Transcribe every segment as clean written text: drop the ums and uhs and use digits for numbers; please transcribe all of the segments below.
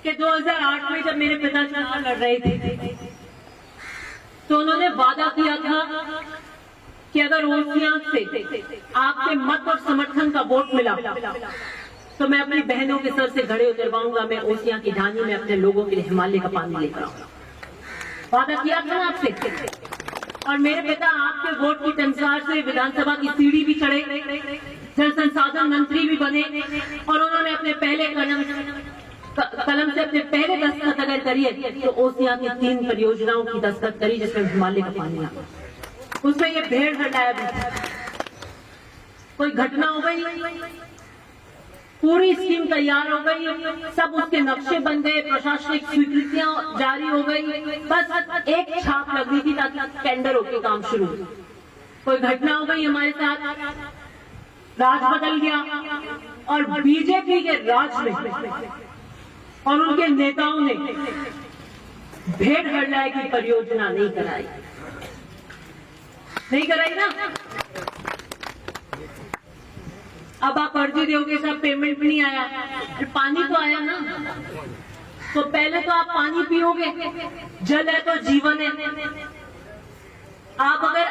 कि 2008 में जब मेरे पिता चुनाव लड़ रहे थे तो उन्होंने वादा किया था कि अगर ओसियां से आपके मत और समर्थन का वोट मिला तो मैं अपनी बहनों के सर से घड़े उतरवाऊंगा, मैं ओसियां की ढानी में अपने लोगों के लिए हिमालय का पानी लेकर आऊंगा। वादा किया था ना आपसे। और मेरे पिता आपके वोट की तंसार से विधानसभा की सीढ़ी भी चढ़े, जल संसाधन मंत्री भी बने और उन्होंने अपने पहले कलम से अपने पहले दस्तखत अगर करिए तो ओसियां की 3 परियोजनाओं की दस्तखत करी जिसमें हिमालय का पानी आ, उसमें ये भेड़ हटाया भी। कोई घटना हो गई, पूरी स्कीम तैयार हो गई, सब उसके नक्शे बन गए, प्रशासनिक स्वीकृतियां जारी हो गई, बस एक छाप लग रही थी ताकि टेंडर होकर काम शुरू हो। कोई घटना हो गई हमारे साथ, राज बदल गया और बीजेपी के राज में और उनके नेताओं ने भेड़ हटाए की परियोजना नहीं कराई ना। अब आप अर्जी दोगे साहब पेमेंट नहीं आया, पानी तो आया ना। तो पहले तो आप पानी पियोगे, जल है तो जीवन है। आप अगर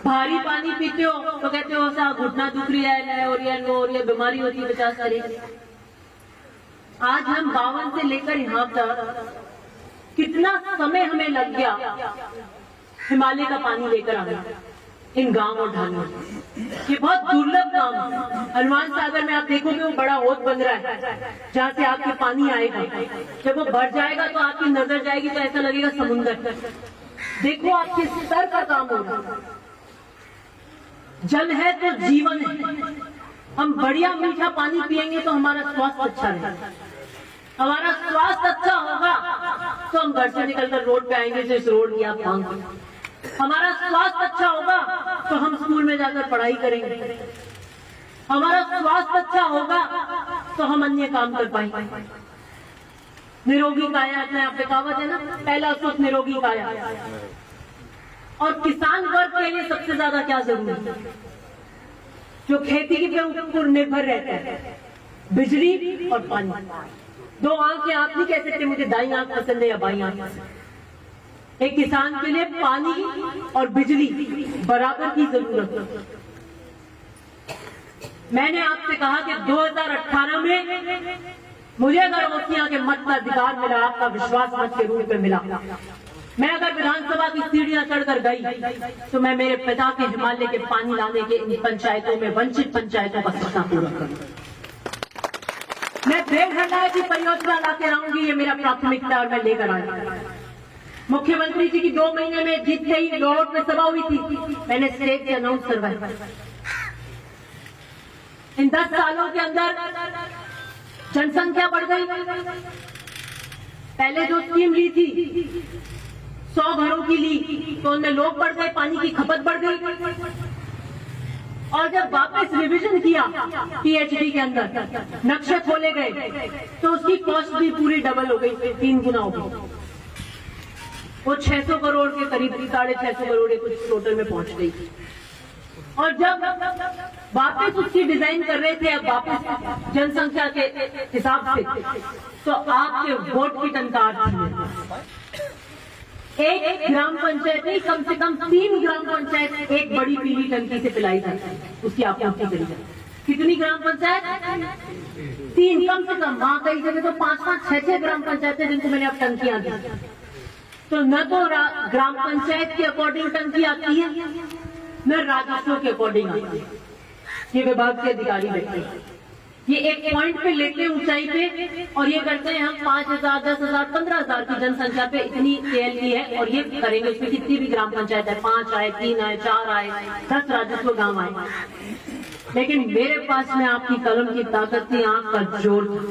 भारी पानी पीते हो तो कहते हो साहब घुटना दुख रहा है और ये बीमारी होती है 50 तारीख। आज हम 52 से लेकर यहाँ तक कितना समय हमें लग गया हिमालय का पानी लेकर आना इन गांव और ढालों में। ये बहुत दुर्लभ काम है। हनुमान सागर में आप देखोगे वो बड़ा होद बन रहा है जहां से आपके पानी आएगा। जब वो भर जाएगा तो आपकी नजर जाएगी तो ऐसा लगेगा समुद्र। देखो आपके स्तर का काम हो रहा है। जल है तो जीवन है। हम बढ़िया मीठा पानी पिएंगे तो हमारा स्वास्थ्य अच्छा रहेगा। हमारा स्वास्थ्य अच्छा होगा तो हम घर से निकलकर रोड पे आएंगे तो इस रोड की आप मांग। हमारा स्वास्थ्य अच्छा होगा तो हम स्कूल में जाकर पढ़ाई करेंगे। हमारा स्वास्थ्य अच्छा होगा तो हम अन्य काम कर पाएंगे। निरोगी काया अपने आप पे कहावत है ना, पहला सुख निरोगी काया। और किसान वर्ग के लिए सबसे ज्यादा क्या जरूरी है? जो खेती के ऊपर निर्भर रहता है, बिजली और पानी। 2 आंखें आप नहीं कह सकते मुझे दाई आंख पसंद है या बाई आंख पसंद है। एक किसान के लिए पानी और बिजली बराबर की जरूरत है। मैंने आपसे कहा कि 2018 में मुझे अगर ओसियां के मत का अधिकार मिला, आपका विश्वास मत के रूप में मिला, मैं अगर विधानसभा की सीढ़ियां चढ़कर गई तो मैं मेरे पिता के हिमालय के पानी लाने के इन पंचायतों में, वंचित पंचायतों का सपना पूरा करूंगा। मैं भेड़ हटाए की परियोजना लाकर आऊंगी, ये मेरा प्राथमिकता और मैं लेकर आऊंगा। मुख्यमंत्री जी की 2 महीने में जितने ही लाहौर में सभा हुई थी मैंने स्टेज से अनाउंस करवाया। इन 10 सालों के अंदर जनसंख्या बढ़ गई। पहले जो स्कीम ली थी 100 घरों की ली तो उनमें लोग बढ़ गए, पानी की खपत बढ़ गई। और जब वापस रिवीजन किया पीएचडी के अंदर, नक्शे खोले गए तो उसकी कॉस्ट भी पूरी डबल हो गई, 3 गुना हो गई। वो 600 करोड़ के करीब, 650 करोड़ के कुछ टोटल में पहुंच गई। और जब वापस उसकी डिजाइन कर रहे थे, अब वापस जनसंख्या के हिसाब से, तो आपके वोट की टंकार थी। एक ग्राम पंचायत नहीं, कम से कम 3 ग्राम पंचायत एक बड़ी पीली टंकी से पिलाई जाती, उसकी आपूर्ति करी जाती। कितनी ग्राम पंचायत? 3 कम से कम। वहां कई जगह तो 5-5, 6-6 ग्राम पंचायतें जिनको मैंने अब टंकियां दी। तो न तो ग्राम पंचायत के अकॉर्डिंग टंकी आती है, न राजस्व के अकॉर्डिंग आती है। ये विभाग के अधिकारी बैठे हैं, ये एक पॉइंट पे लेते हैं ऊंचाई पे और ये करते हैं हम 5,000, 10,000, 15,000 की जनसंख्या पे इतनी KLP है और ये करेंगे। उसमें कितनी भी ग्राम पंचायत है, 5 आए, 3 आए, 4 आए, 10 राजस्व गांव आए, लेकिन मेरे पास में आपकी कलम की ताकत थी, आंख का जोर था।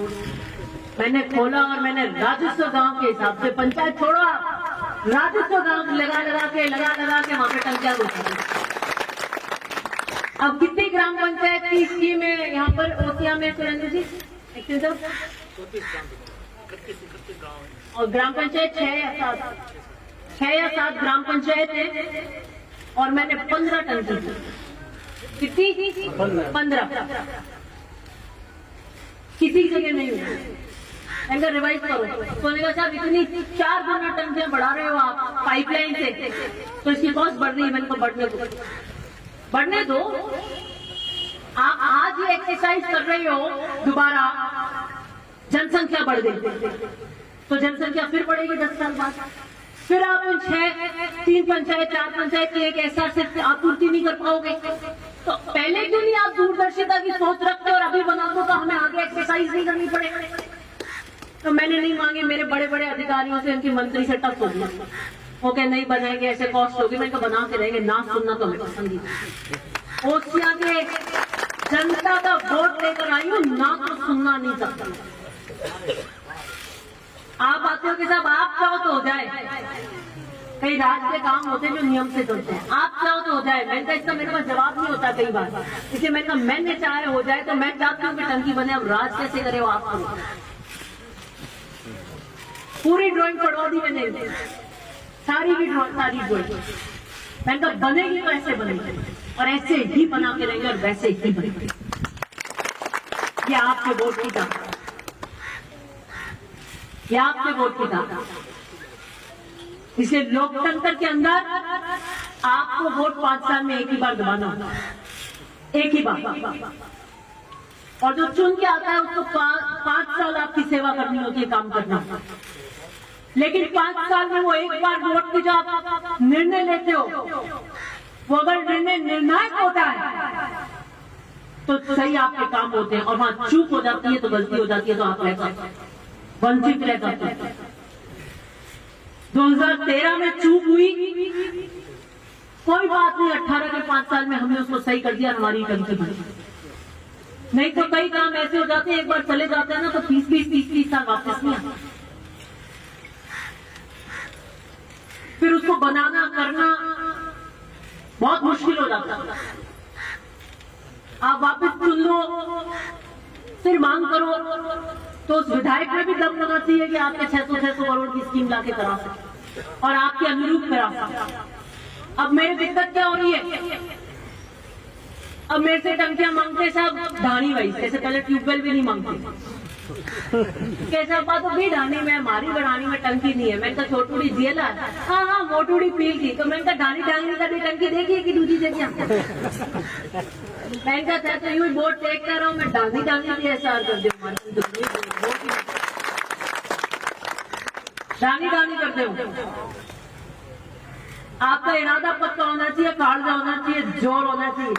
मैंने खोला और मैंने राजस्व गांव के हिसाब से, पंचायत छोड़ो, राजस्व गांव लगा के वहां पे टंकियां होती। अब कितनी ग्राम पंचायत की स्कीम है यहाँ पर ओसियां में सुरेंद्र जी? और ग्राम पंचायत 6 या 7 ग्राम पंचायत है और मैंने 15 टंकी की। कितनी? 15। किसी जगह नहीं हुआ। मैंने रिवाइज करो। तो उन्होंने कहा साहब इतनी 4 गुना टंकियां बढ़ा रहे हो आप पाइपलाइन से, तो इसकी कॉस्ट बढ़ रही है। मैंने कहा बढ़ने दो। आप आज ये एक्सरसाइज कर रहे हो, दोबारा जनसंख्या बढ़ गई तो जनसंख्या फिर बढ़ेगी 10 साल बाद। फिर आप इन 3 पंचायत 4 पंचायत की एक ऐसा सिर्फ आपूर्ति नहीं कर पाओगे। तो पहले क्यों नहीं आप दूरदर्शिता की सोच रखते और अभी बना दो, तो हमें आगे एक्सरसाइज नहीं करनी पड़ेगी। तो मैंने नहीं मांगे, मेरे बड़े बड़े अधिकारियों से, उनकी मंत्री से टफ हो गया। वो कहे नहीं बनाएंगे, ऐसे कॉस्ट होगी। मैंने कहा बना के रहेंगे, ना सुनना तो हमें पसंद ही। ओसिया के जनता का वोट लेकर आई हूं, ना तो सुनना नहीं सकता। आप आते हो कि साहब आप चाहो तो हो जाए, कई राज्य के काम होते हैं जो नियम से चलते हैं, आप चाहो तो हो जाए। मैंने कहा इसका मेरे पास जवाब नहीं होता कई बार, इसलिए मैंने कहा मैंने चाहे हो जाए, तो मैं चाहती हूँ कि टंकी बने। अब राज कैसे करे वो आप करो। पूरी ड्राइंग पढ़वा दी मैंने, सारी ड्राइंग। मैंने कहा बनेगी तो ऐसे बनेगी, और ऐसे ही बना के रहेंगे, और वैसे ही बनेगी। ये आपके वोट की ताकत, ये आपके वोट की ताकत। इसलिए लोकतंत्र के अंदर आपको वोट 5 साल में एक ही बार दबाना होता है, एक ही बार। और जो चुन के आता है उसको 5 साल आपकी सेवा करनी होती है, काम करना। लेकिन 5 साल में वो एक बार वोट की जो आप निर्णय लेते हो, वो अगर निर्णय निर्णायक होता है तो सही आपके काम होते हैं, और वहां चूक हो जाती है तो गलती हो जाती है, तो आप रह जाते हैं, वंचित रह जाते हैं। 2013 में चूक हुई, कोई बात नहीं, 18 के 5 साल में हमने उसको सही कर दिया, हमारी टंकी बनी। नहीं तो कई काम ऐसे हो जाते हैं, एक बार चले जाते हैं ना, तो 30 साल वापस नहीं आते। फिर उसको बनाना करना बहुत मुश्किल हो जाता है। आप वापस चुन लो, फिर मांग करो, तो उस विधायक में भी दम होना चाहिए कि आपके 600 करोड़ की स्कीम लाके करा सके और आपके अनुरूप करा सके। अब मेरी दिक्कत क्या हो रही है, अब मेरे से टंकियां मांगते साहब ढाणी वाइज, जैसे पहले ट्यूबवेल भी नहीं मांगते। कैसा बात भी ढाणी में, हमारी बढ़ानी में टंकी नहीं है। मैंने कहा छोटूड़ी जेला, हाँ मोटूड़ी पील थी। तो मैंने कहा ढाणी का भी टंकी देखी है कि दूसरी जगह। मैंने कहा था तो यूं बोर्ड चेक कर रहा हूँ, मैं ढाणी भी ऐसा कर दे, ढाणी कर दे। आपका इरादा पक्का होना चाहिए, कागजा होना चाहिए, जोर होना चाहिए।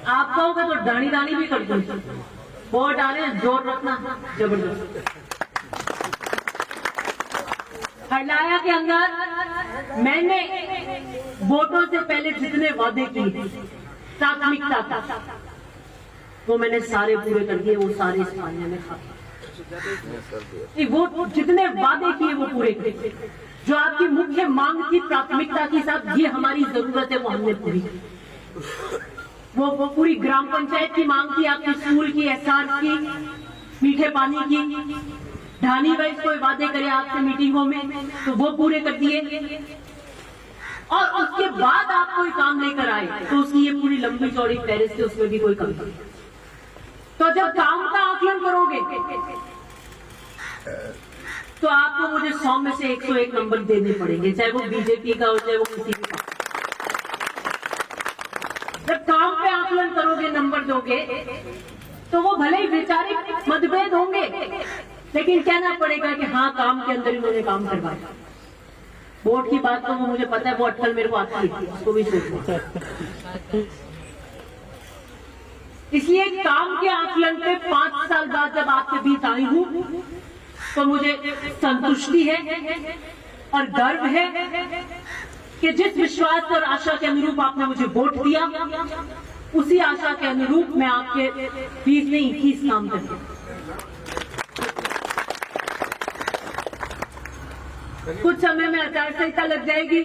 आप कहोगे तो ढाणी भी कर दो, वोट डाले, जोर रखना जबरदस्त। हरलाया के अंदर मैंने वोटों से पहले जितने वादे किए, प्राथमिकता था, वो मैंने सारे पूरे कर दिए। वो सारे इस खाने में खा, वो जितने वादे किए वो पूरे किए। जो आपकी मुख्य मांग थी प्राथमिकता के साथ, ये हमारी जरूरत है, वो हमने पूरी की। वो पूरी ग्राम पंचायत की मांग थी, आपकी स्कूल की, एसआर की, मीठे पानी की, ढाणी वाइज कोई वादे करे आपसे मीटिंगों में, तो वो पूरे कर दिए। और उसके बाद आप कोई काम लेकर आए तो उसकी ये पूरी लंबी चौड़ी टेरिस थी, उसमें भी कोई कमी नहीं। तो जब काम का आकलन करोगे तो आपको मुझे 100 में से 101 नंबर देने पड़ेंगे, चाहे वो बीजेपी का हो, चाहे वो किसी भी का। जब काम पे आकलन करोगे, नंबर दोगे, तो वो भले ही वैचारिक मतभेद होंगे, लेकिन कहना पड़ेगा कि हाँ काम के अंदर इन्होंने काम करवाया। वोट की बात तो वो मुझे पता है, वो अटकल मेरे को आती है, उसको भी सोचना। इसलिए काम के आकलन पे 5 साल बाद जब आपके बीच आई हूं, तो मुझे संतुष्टि है और गर्व है कि जिस विश्वास और आशा के अनुरूप आपने मुझे वोट दिया, उसी आशा के अनुरूप मैं आपके 20 में 21 काम करूंगा। कुछ समय में आचार संहिता लग जाएगी,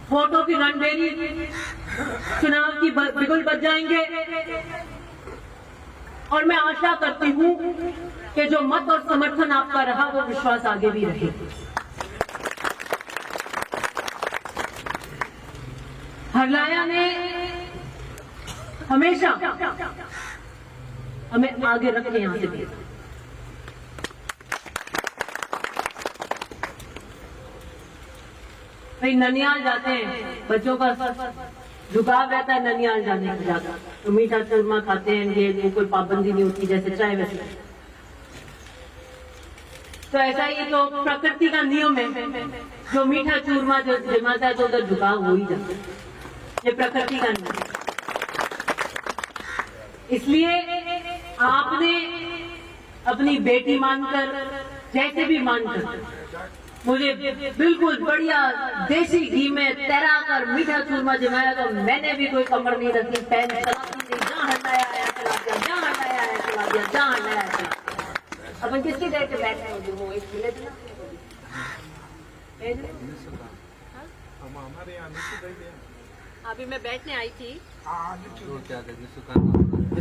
वोटों की रणबेरी, चुनाव की बिगुल बज जाएंगे, और मैं आशा करती हूं कि जो मत और समर्थन आपका रहा, वो विश्वास आगे भी रहे। हरलाया ने हमेशा हमें आगे रखें यहाँ से भी। भाई ननियाल जाते हैं, बच्चों का झुकाव रहता है ननियाल जाने का ज्यादा, तो मीठा चूरमा खाते हैं, ये कोई पाबंदी नहीं होती जैसे चाय वैसे। तो ऐसा ही तो प्रकृति का नियम है, जो मीठा चूरमा जो जमाता है तो उधर झुकाव हो ही जाता है, ये प्रकृति का नियम। इसलिए आपने अपनी बेटी मानकर, जैसे भी मानकर, मुझे बिल्कुल बढ़िया देसी घी में तैरा कर मीठा चूरमा जमाया, तो मैंने भी कोई कमर नहीं रखी, पैन चलाती नहीं, जहाँ हटाया आया चला दिया, जहाँ हटाया आया चला दिया, जहाँ हटाया आया चला। अपन किसकी डेट पे बैठे हैं, वो एक मिले थे ना, अभी मैं बैठने आई थी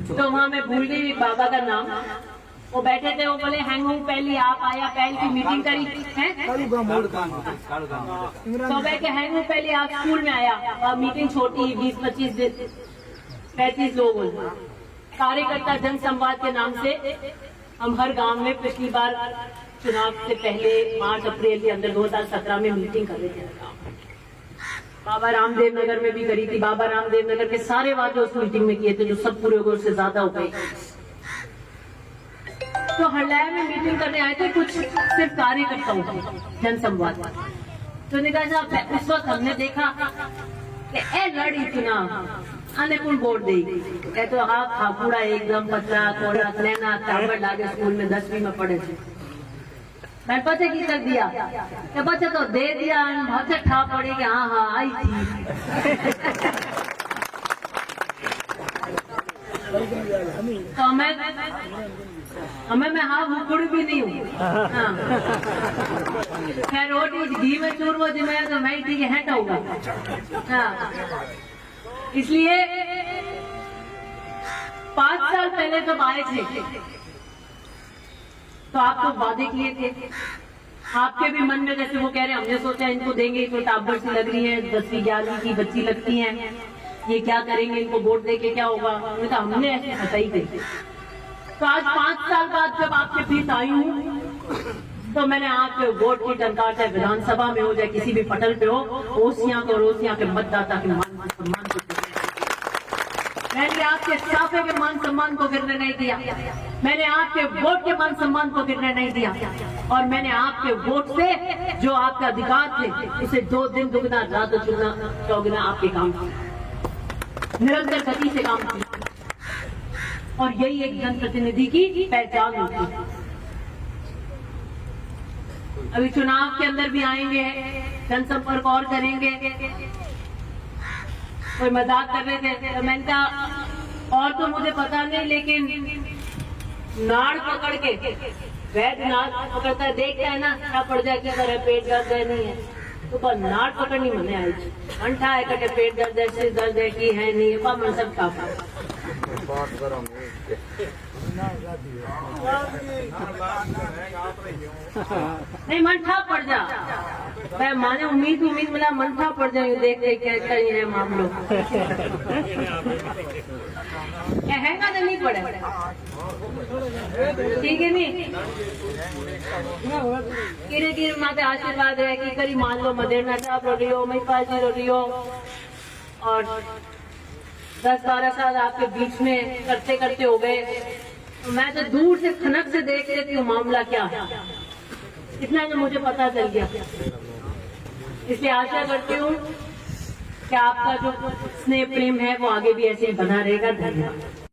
तो वहाँ मैं भूल गई बाबा का नाम। वो बैठे थे, वो बोले हैंगू पहली आप आया, पहल की मीटिंग करी है, तो मैं के हैंगू पहले आप स्कूल में आया, और मीटिंग छोटी 20-25 35 लोग कार्यकर्ता जन संवाद के नाम से हम हर गांव में पिछली बार चुनाव से पहले मार्च अप्रैल के अंदर 2017 में मीटिंग कर रहे थे। बाबा रामदेव नगर में भी करी थी, बाबा रामदेव नगर के सारे वादे उस मीटिंग में किए थे, जो सब पूरे हो से ज्यादा हो गए। तो हरलाया में मीटिंग करने आए थे कुछ सिर्फ कार्यकर्ताओं के जन संवाद। तो निकाह उस वक्त हमने देखा कि ए लड़ी चुनाव आने कौन वोट देगी, तो हाँ खापुड़ा एकदम पतला कोड़ा लेना ताबड़ लागे स्कूल में 10वीं में पढ़े थे। मैं पता की कर दिया कि बच्चा तो दे दिया, बहुत ठा पड़ी कि हाँ हाँ आई थी। तो मैं हाँ हुकुड़ भी नहीं हूँ। हाँ खैर रोटी घी में चूरमा जमाया तो मैं ठीक है हटाऊंगा। हाँ इसलिए 5 साल पहले जब आए थे तो आप तो वादे किए थे, आपके भी मन में जैसे वो कह रहे हैं, हमने सोचा इनको देंगे तो टाबर सी लग रही है, 10वीं 11वीं की बच्ची लगती हैं, ये क्या करेंगे, इनको वोट दे के क्या होगा। हमने कहा हमने ऐसे हटाई थे। तो आज 5 साल बाद जब आपके बीच आई हूँ तो मैंने आपके वोट की टंकार, चाहे विधानसभा में हो, चाहे किसी भी पटल पे हो, ओसियां को रोसियां के मतदाता के मान सम्मान को, मैंने आपके साफे के मान सम्मान को गिरने नहीं दिया, मैंने आपके वोट के मान सम्मान को गिरने नहीं दिया, और मैंने आपके वोट से जो आपका अधिकार थे उसे 2 दिन दुगना रात चुगना चौगुना आपके काम किया, निरंतर गति से काम किया। और यही एक जनप्रतिनिधि की पहचान होती है। अभी चुनाव के अंदर भी आएंगे, जनसंपर्क और करेंगे। कोई मजाक कर रहे थे तो मैंने कहा और तो मुझे पता नहीं, लेकिन नाड़ पकड़ के वैद्य नाड़ पकड़ता है, देखता है ना क्या पड़ जाए, किस तरह पेट दर्द है नहीं है, तो बस नाड़ पकड़नी मने आई अंठा है कटे पेट दर्द है, सिर दर्द है की है नहीं है, मन सब का नहीं मंठा पड़ जा, मैं माने उम्मीद मिला मंठा पड़ जाए, देख देख कैसा ही है मामलों हैंगा तो नहीं पड़े, ठीक है नहीं गिरे गिर माते आशीर्वाद है कि करी मान लो मदेरना साहब रो रही हो, महिपाल रो रही हो, और 10-12 साल आपके बीच में करते करते हो गए, तो मैं तो दूर से खनक से देख लेती हूँ मामला क्या है, इतना जो मुझे पता चल गया। इसलिए आशा करती हूँ कि आपका जो स्नेह प्रेम है वो आगे भी ऐसे ही बना रहेगा। धन्यवाद।